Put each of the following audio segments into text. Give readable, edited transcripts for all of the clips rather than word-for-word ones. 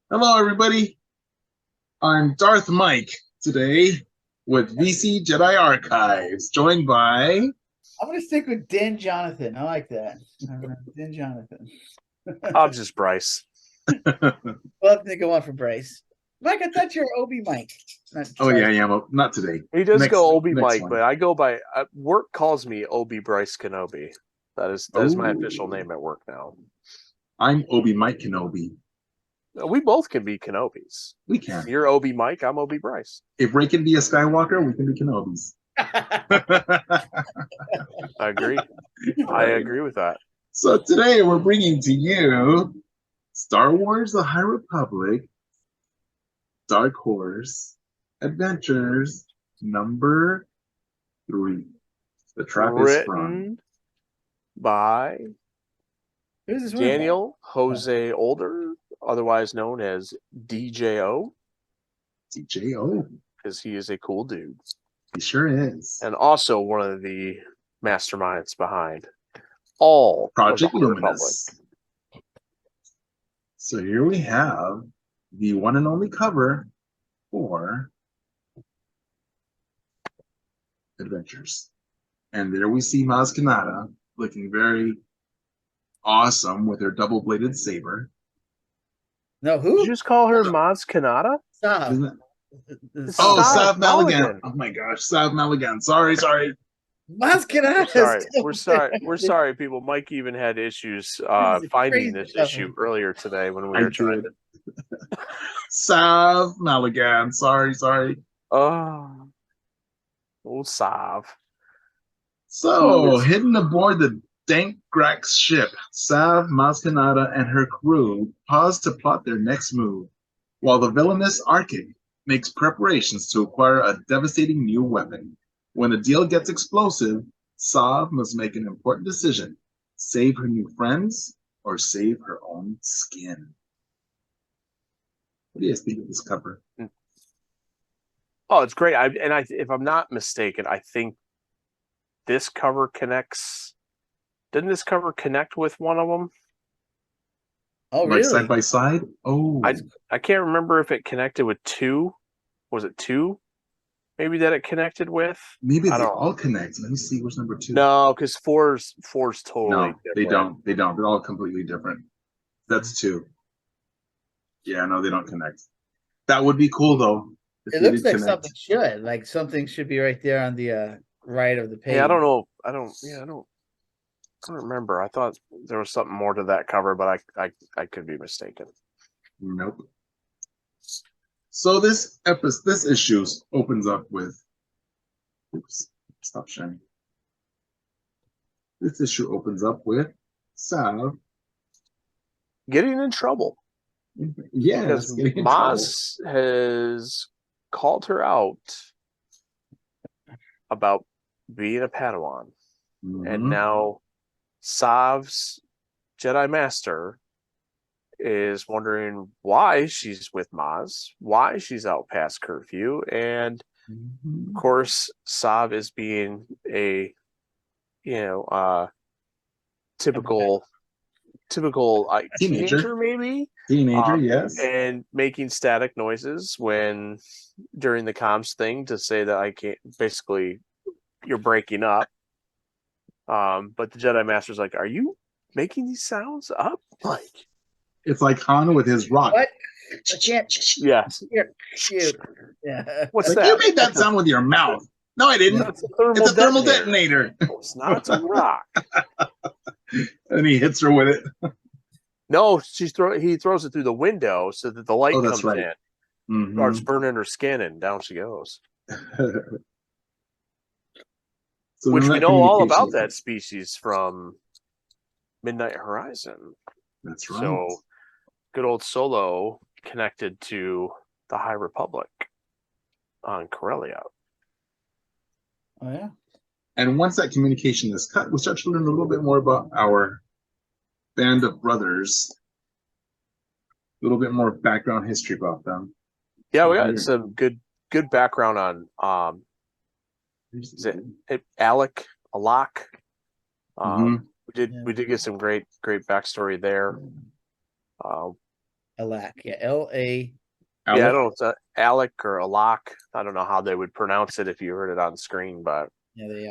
Hello, everybody. I'm Darth Mike today with VC Jedi Archives, joined by. I'm gonna stick with Dan Jonathan. I like that. Dan Jonathan. I'm just Bryce. We'll have to think of one for Bryce. Mike, I thought you were Obi Mike. Not Oh yeah, sorry. yeah, well, not today. He does Next, go Obi next Mike, one. but I go by work calls me Obi Bryce Kenobi. That is my official Oh, name at work now. I'm Obi Mike Kenobi. We both can be Kenobis. We can. You're Obi Mike. I'm Obi Bryce. If Ray can be a Skywalker, we can be Kenobis. I agree. I agree with that. So today we're bringing to you Star Wars: The High Republic, Dark Horse Adventures number 3. The trap is sprung. Written by Who's this one? Daniel Jose Older, otherwise known as DJO, DJO. because he is a cool dude. He sure is. And also one of the masterminds behind all Project of the Republic. Luminous. So here we have the one and only cover for Adventures. And there we see Maz Kanata looking very awesome with her double-bladed saber. No, Did who? you just call her Maz Kanata? Stop. Isn't it? It's Oh, Sav Sav Maligan. Maligan. Oh my gosh, Sav Maligan. Sorry. We're sorry, people. Mike even had issues finding this issue earlier today when we were trying to. Sav Maligan. Sorry. Oh, old Sav. So, hidden aboard the Dank Grax ship, Sav, Maskanata, and her crew pause to plot their next move, while the villainous Arctic makes preparations to acquire a devastating new weapon. When the deal gets explosive, Sav must make an important decision: save her new friends or save her own skin. What do you guys think of this cover? Oh, it's great. If I'm not mistaken, I think this cover connects. Didn't this cover connect with one of them? Oh, Like really? side by side? Oh, I can't remember if it connected with 2. Was it 2? Maybe that it connected with. maybe I they don't all connect. Let me see. Where's number 2? No, because four's totally No, different. they don't. They don't. They're all completely different. That's 2. Yeah, no, they don't connect. That would be cool though. If It they looks did like connect. something should be right there on the right of the page. Hey, I don't know. I don't remember. I thought there was something more to that cover, but I could be mistaken. Nope. So this issue opens up with. Oops, stop sharing. This issue opens up with Sav. Getting in trouble. Yes, because Maz has called her out about being a Padawan. Mm-hmm. And now Sav's Jedi Master is wondering why she's with Maz, why she's out past curfew, and of course Sav is being a typical teenager maybe. Yes. And making static noises during the comms thing to say that I can't, basically you're breaking up. But the Jedi Master's like, are you making these sounds up? Like, it's like Han with his rock. What? I can't. Yes. Shoot. Yeah. What's like, that? You made that sound with your mouth. No, I didn't. It's a thermal detonator. No, it's not. It's a rock. And he hits her with it. No, he throws it through the window so that the light comes in. Mm-hmm. Starts burning her skin, and down she goes. So which we know all about that species from Midnight Horizon. That's right. So good old Solo connected to the High Republic on Corellia. Oh, yeah. And once that communication is cut, we start to learn a little bit more about our band of brothers. A little bit more background history about them. Yeah, we got some good background on is it Alec? We did get some great backstory there. Alak. Yeah, L-A. Yeah, I don't know if it's Alec or Alak. I don't know how they would pronounce it if you heard it on screen, but Yeah, they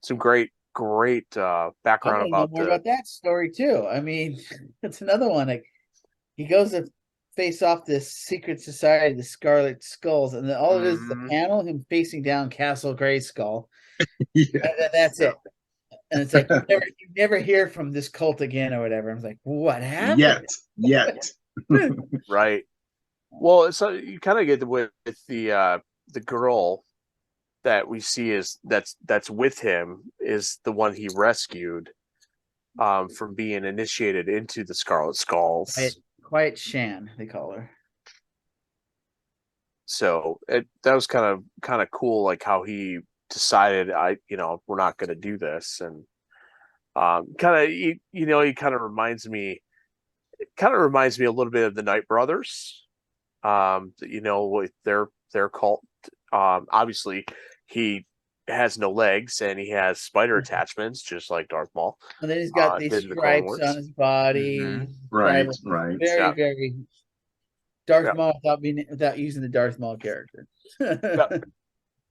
some great I background want to know about more about that story too. I mean, it's another one. Like he goes to face off this secret society, the Scarlet Skulls, and then all it is the panel, him facing down Castle Grayskull. Yeah. And that's it. And it's like you never hear from this cult again or whatever. I was like, what happened? Yet. right. Well, so you kind of get with the girl that we see is that's with him is the one he rescued from being initiated into the Scarlet Skulls. Quiet Shan, they call her. So that was kind of cool, like how he decided we're not going to do this, and he kind of reminds me a little bit of the Night Brothers. With their cult. Obviously, he has no legs and he has spider attachments, just like Darth Maul. And then he's got these stripes on his body. Mm-hmm. Right. Very, very Darth Maul without using the Darth Maul character. And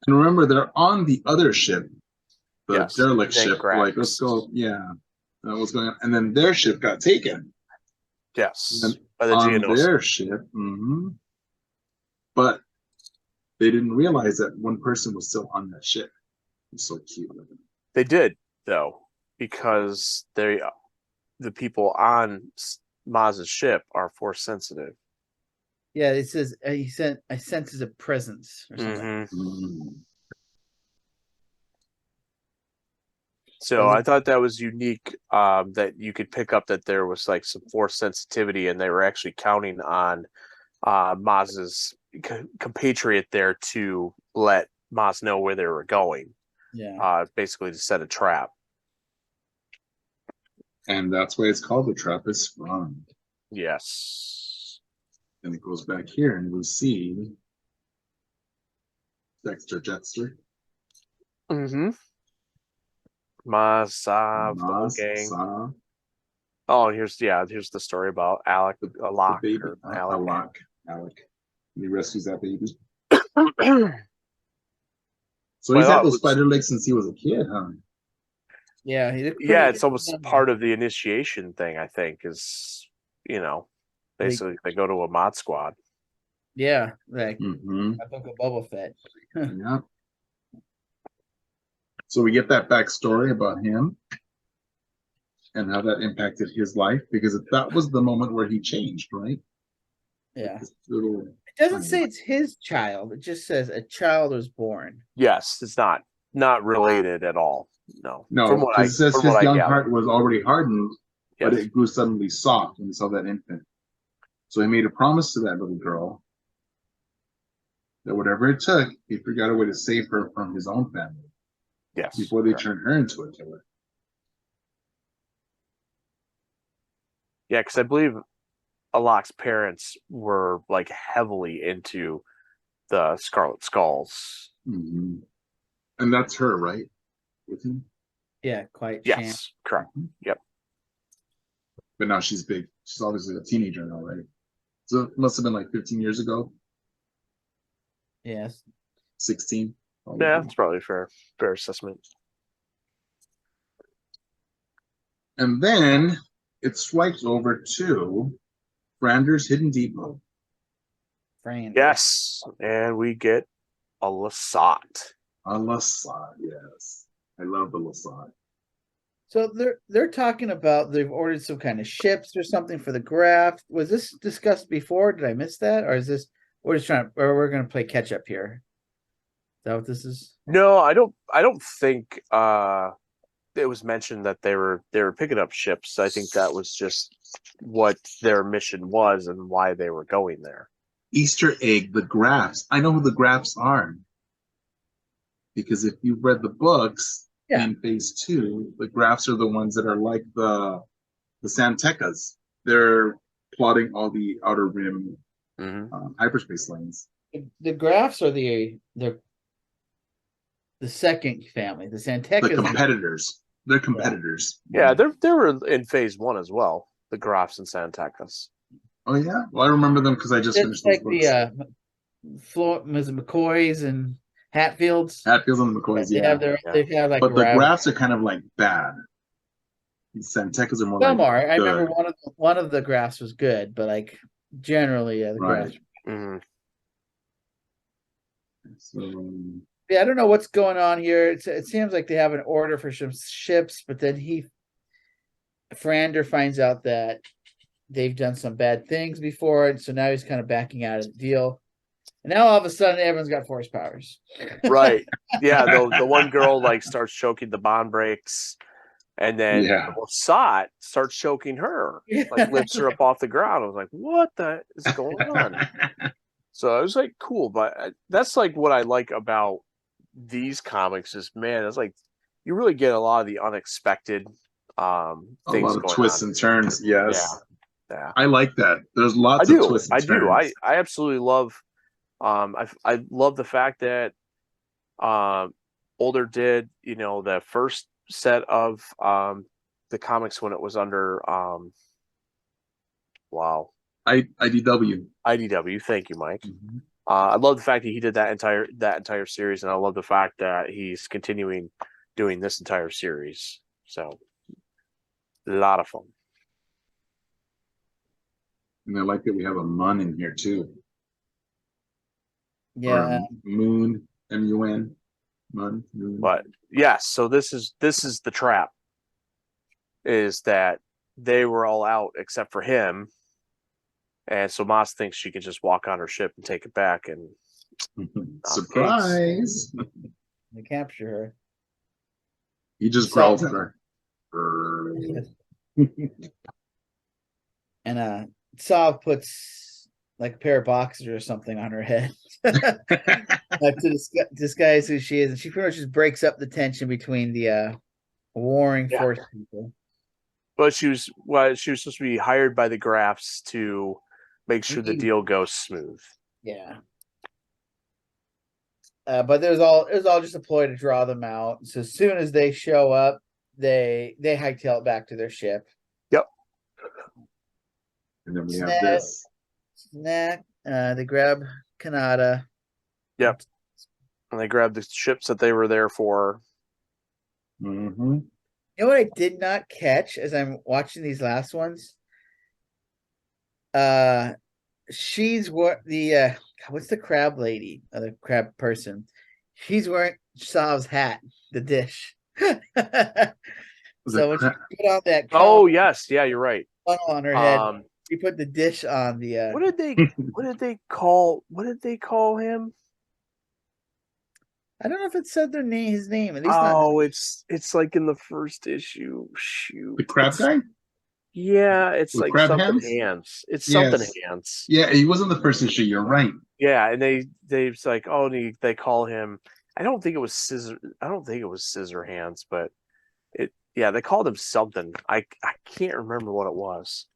remember, they're on the other ship, the derelict ship. Like, let's go. Yeah, that was going on. And then their ship got taken. Yes, by the on Geonosis. Their ship. Mm-hmm. But they didn't realize that one person was still on that ship. It's so cute. They did, though, because the people on Maz's ship are force sensitive. Yeah, it says I senses a presence or something. Mm-hmm. So I thought that was unique, that you could pick up that there was like some force sensitivity, and they were actually counting on Maz's compatriot there to let Maz know where they were going. Yeah. Basically to set a trap. And that's why it's called the trap is sprung. Yes. And it goes back here and we see Dexter Jetster. Mm-hmm. Maz, the whole gang. Sav. Oh, here's the story about Alec, Alak, baby, or Alec. Alec. He rescues that baby. So he's had those spider legs since he was a kid, huh? Yeah, it's almost part of the initiation thing, I think, is, basically they go to a mod squad. Yeah, like I think of Boba Fett. Yeah. So we get that backstory about him and how that impacted his life, because that was the moment where he changed, right? Yeah. It doesn't say it's his child. It just says a child was born. Yes, it's not related at all. No, because it says his young heart was already hardened, but it grew suddenly soft when he saw that infant. So he made a promise to that little girl that whatever it took, he figured out a way to save her from his own family. Yes. Before they turned her into a killer. Yeah, because I believe Alak's parents were like heavily into the Scarlet Skulls. Mm-hmm. And that's her, right? With him? Yeah, quite. Yes, correct. Mm-hmm. Yep. But now she's big. She's obviously a teenager now, right? So it must have been like 15 years ago. Yes. 16. Probably. Yeah, that's probably a fair assessment. And then it swipes over to Brander's Hidden Depot. Yes, and we get a Lasat. A Lasat, yes. I love the Lasat. So they're talking about they've ordered some kind of ships or something for the graft. Was this discussed before? Did I miss that, or is this we're going to play catch up here? Is that what this is? No, I don't think it was mentioned that they were picking up ships. I think that was just what their mission was and why they were going there. Easter egg, the Grafs. I know who the Grafs are. Because if you've read the books in Phase 2, the Grafs are the ones that are like the Santecas. They're plotting all the Outer Rim hyperspace lanes. The Grafs are the second family. The Santecas. The competitors. They're competitors. Yeah, they were in Phase 1 as well. The Grafs and Santecas. Oh yeah. Well, I remember them because I just It's finished those like books. the McCoys and Hatfields. Hatfields and the McCoys, They yeah. have their Yeah. they have like But the rival. graphs are kind of like bad. Santecas are more like Some are. I remember good. one of the graphs was good, but like generally, yeah, the Right. graphs. Mhm. So Yeah, I don't know what's going on here. It seems like they have an order for some ships, but then Frander finds out that they've done some bad things before, and so now he's kind of backing out of the deal. And now all of a sudden, everyone's got force powers. Right. Yeah. The one girl like starts choking the bond brakes, and then yeah. Mossad starts choking her, like lifts her up off the ground. I was like, what the is going on? So it was like cool, but that's like what I like about these comics is, man, it's like you really get a lot of the unexpected A things lot of going twists on. and turns. Yes. Yeah. Yeah. I like that. There's lots I of do. twists and I do. I turns. absolutely love I love the fact that Older did, the first set of the comics when it was under wow, IDW. IDW. Thank you, Mike. Mhm. I love the fact that he did that entire series, and I love the fact that he's continuing doing this entire series. So a lot of fun. And I like that we have a Mun in here too. Yeah, Or Moon, M-U-N. Mun. Moon. But yes, so this is the trap. Is that they were all out except for him, and so Moss thinks she can just walk on her ship and take it back, and Surprise! they capture her. He just So- growled at her. And Sav puts like a pair of boxers or something on her head to disguise who she is, and she pretty much just breaks up the tension between the warring Yeah. force people. But she was supposed to be hired by the Graphs to make sure the deal goes smooth. Yeah. But it was all just a ploy to draw them out. So as soon as they show up, they hightail it back to their ship. Yep. And then we have this. Snack. They grab Kanata. Yep. And they grabbed the ships that they were there for. Mm-hmm. You know what I did not catch as I'm watching these last ones? She's what the what's the crab lady, the crab person? She's wearing Sav's hat, the dish. So when she put on that Oh yes, yeah, you're right. funnel on her head, she put the dish on the. What did they call him? I don't know if it said his name. At least not. Oh, it's like in the first issue. Shoot, The crab guy? Yeah, it's With like crab something hands? hands. It's Yes. something hands. Yeah, he wasn't the first issue. You're right. Yeah, and they's like, oh, they call him. I don't think it was scissor hands, but they called him something. I can't remember what it was.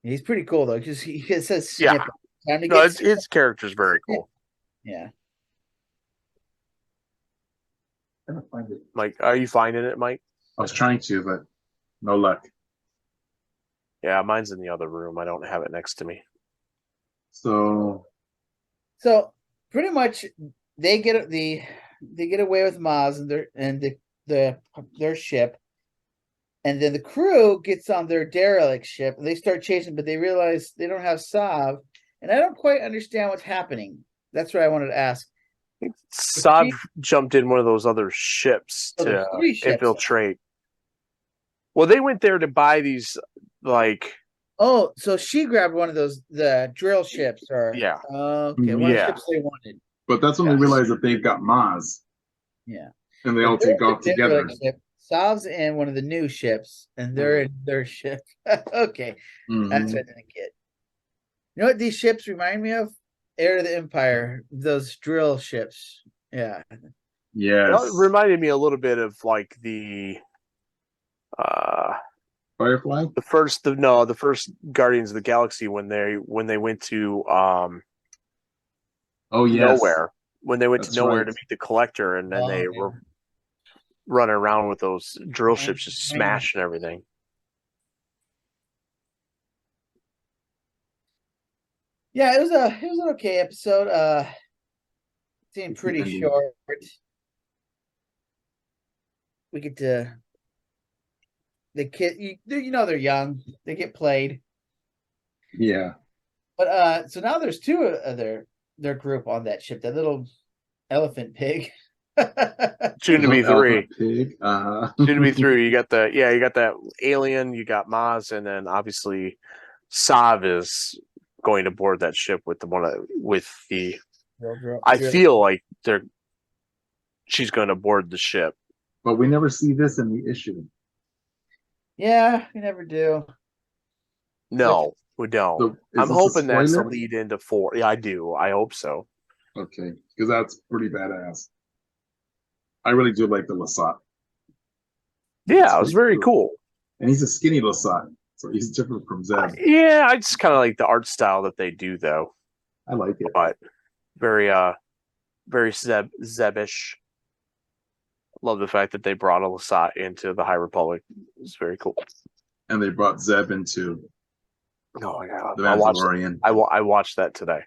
He's pretty cool though, because he says Yeah. snip. Time to No, get his character's very cool. yeah. I don't find it. Mike, are you finding it, Mike? I was trying to, but no luck. Yeah, mine's in the other room. I don't have it next to me. So pretty much they get away with Maz and their ship, and then the crew gets on their derelict ship and they start chasing, but they realize they don't have Sav, and I don't quite understand what's happening. That's what I wanted to ask. Sav jumped in one of those other ships to infiltrate. Well, they went there to buy these, like. Oh, so she grabbed one of the drill ships, or yeah. Okay, one of the ships they wanted. But that's when they realize that they've got Maz. Yeah. And they all take off together. Sav's in one of the new ships, and they're in their ship. Okay, that's what I didn't get. You know what these ships remind me of? Heir to the Empire, those drill ships. Yeah. Yes. It reminded me a little bit of like the Firefly? The first Guardians of the Galaxy when they went to nowhere. When they went to nowhere to meet the Collector, and then they were running around with those drill ships just smashing everything. Yeah, it was an okay episode. Seemed It's the pretty ending. short. We get to the kid. You know they're young. They get played. Yeah. But so now there's two of their group on that ship. That little elephant pig. Soon to be Little three. elephant pig. Soon to be three. You got that alien. You got Maz, and then obviously Sav is going to board that ship with the. I feel like she's going to board the ship. But we never see this in the issue. Yeah, we never do. No, we don't. So, I'm is this a hoping that's the spoiler? lead into 4. Yeah, I do. I hope so. Okay, because that's pretty badass. I really do like the Lasat. Yeah, it was very cool. And he's a skinny Lasat, so he's different from Zeb. Yeah, I just kind of like the art style that they do, though. I like it. But very Zebish. Love the fact that they brought a Lasat into the High Republic. It's very cool. And they brought Zeb into Oh my god! the Mandalorian. I watched that today.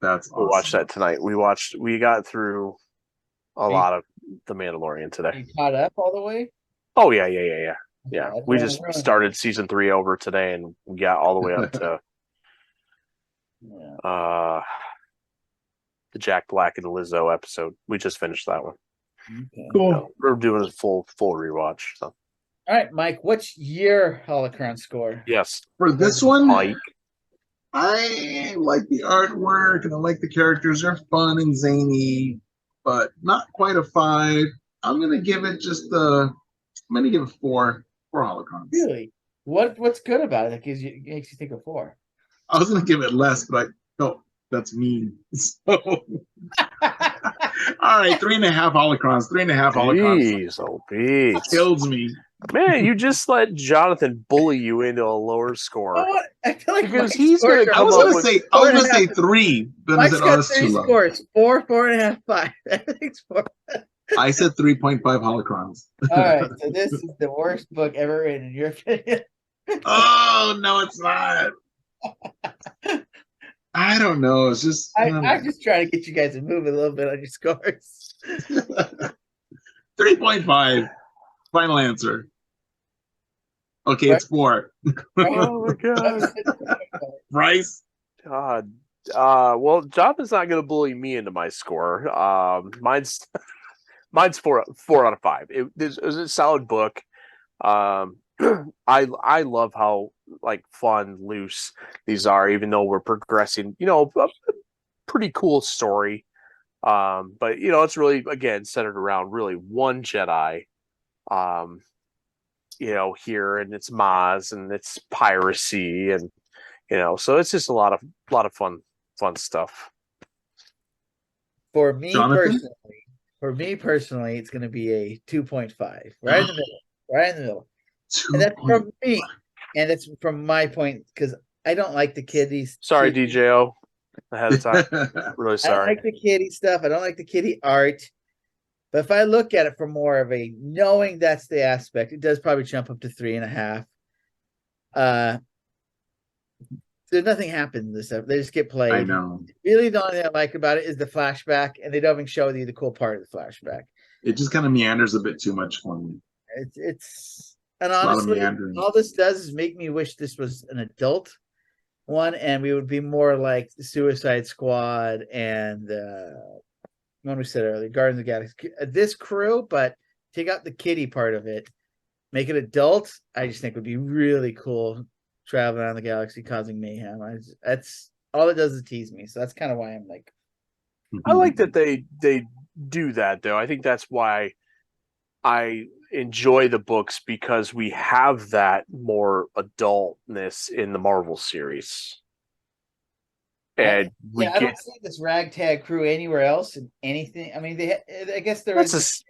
That's awesome. We watched that tonight. We got through a lot of the Mandalorian today. You caught up all the way? Oh yeah. Okay, We just started season 3 over today, and we got all the way up to the Jack Black and Lizzo episode. We just finished that one. Okay. Cool. We're doing a full rewatch. So. All right, Mike, what's your holocron score? Yes. For this one, Mike. I like the artwork and I like the characters. They're fun and zany, but not quite a 5. I'm gonna give it I'm gonna give it 4 holocrons. Really? What's good about it that makes you think of 4? I was gonna give it less, but I felt that's mean. So all right, 3.5 holocrons. 3.5 holocrons. Jeez, oh, Pete. Kills me. Man, you just let Jonathan bully you into a lower score. Oh, I feel like Because Mike's he's scores gonna are- I was gonna say 4.5. 3, but I Mike's said, got that's 3 too low. scores: 4, 4.5, 5. Everything's 4. I said 3.5 holocrons. All right, so this is the worst book ever written, in your opinion. Oh no, it's not. I don't know. It's just I'm just trying to get you guys to move a little bit on your scores. 3.5. Final answer. Okay, it's 4. Oh my god. Bryce. God. Well, Jonathan's not gonna bully me into my score. Mine's 4 out of 5. It was a solid book. I love how like fun, loose these are, even though we're progressing, a pretty cool story. But it's really again centered around really one Jedi. Here, and it's Maz and it's piracy, and so it's just a lot of fun stuff. For me Jonathan? personally, it's going to be a 2.5, right in the middle, right in the middle. And that's from me, and that's from my point because I don't like the kiddies. Sorry, DJO, ahead of time. Really I sorry. don't like the kiddie stuff. I don't like the kiddie art. But if I look at it from more of a knowing that's the aspect, it does probably jump up to 3.5. There's nothing happens in this episode. They just get played. I know. Really, the only thing I like about it is the flashback, and they don't even show you the cool part of the flashback. It just kind of meanders a bit too much for me. And honestly, all this does is make me wish this was an adult one, and we would be more like the Suicide Squad and when we said earlier, Guardians of the Galaxy. This crew, but take out the kiddie part of it, make it adult. I just think would be really cool. Traveling around the galaxy, causing mayhem. That's all it does is tease me. So that's kind of why I'm like. I like that they do that though. I think that's why I enjoy the books, because we have that more adultness in the Marvel series. And I don't see this ragtag crew anywhere else in anything. I mean, I guess there is the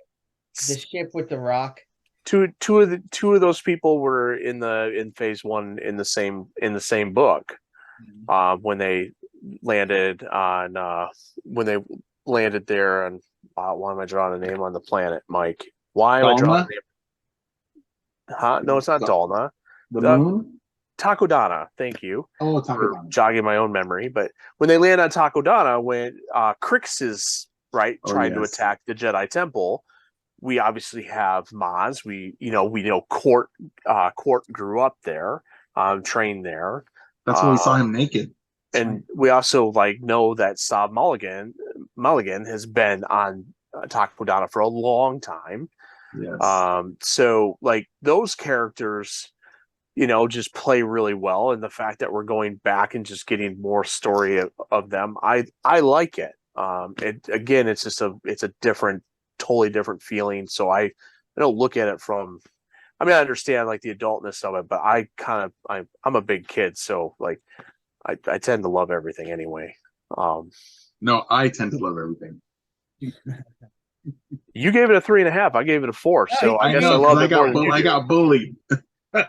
ship with the rock. Two of those people were in phase 1 in the same book. When they landed there, and why am I drawing a name on the planet, Mike? Why am I drawing a name? Huh? No, it's not Dalna. The moon? Takodana. Thank you Oh, for Takodana. jogging my own memory. But when they land on Takodana, when Crix is trying to attack the Jedi Temple, we obviously have Maz. We know Court grew up there, trained there. That's when we saw him naked. And we also know that Saab Mulligan has been on Takodana for a long time. Yes. So those characters, just play really well, and the fact that we're going back and just getting more story of them, I like it. It's just it's a totally different feeling. So I don't look at it from. I mean, I understand the adultness of it, but I'm a big kid, so I tend to love everything anyway. No, I tend to love everything. You gave it a 3.5. I gave it a 4. So I guess I love it more than you. I got bullied. I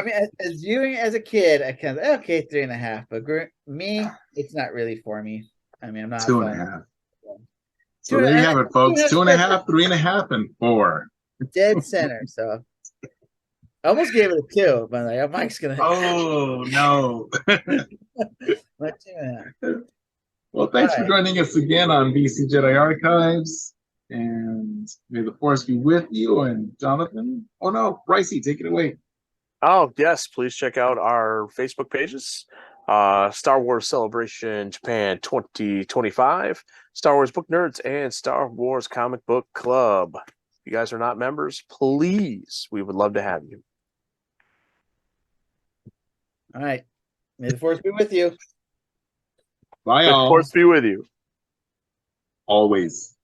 mean, as viewing as a kid, I kind of okay 3.5, but me, it's not really for me. I mean, I'm not 2.5. So there you have it, folks. 2.5, 3.5, and 4. Dead center. So I almost gave it a 2, but Mike's gonna. Oh no. But 2.5. Well, thanks for joining us again on VC Jedi Archives. And may the force be with you. And Jonathan, oh no, Ricey, take it away. Oh, yes. Please check out our Facebook pages. Star Wars Celebration Japan 2025, Star Wars Book Nerds, and Star Wars Comic Book Club. If you guys are not members, please, we would love to have you. All right. May the force be with you. Bye, May the all. force be with you. Always.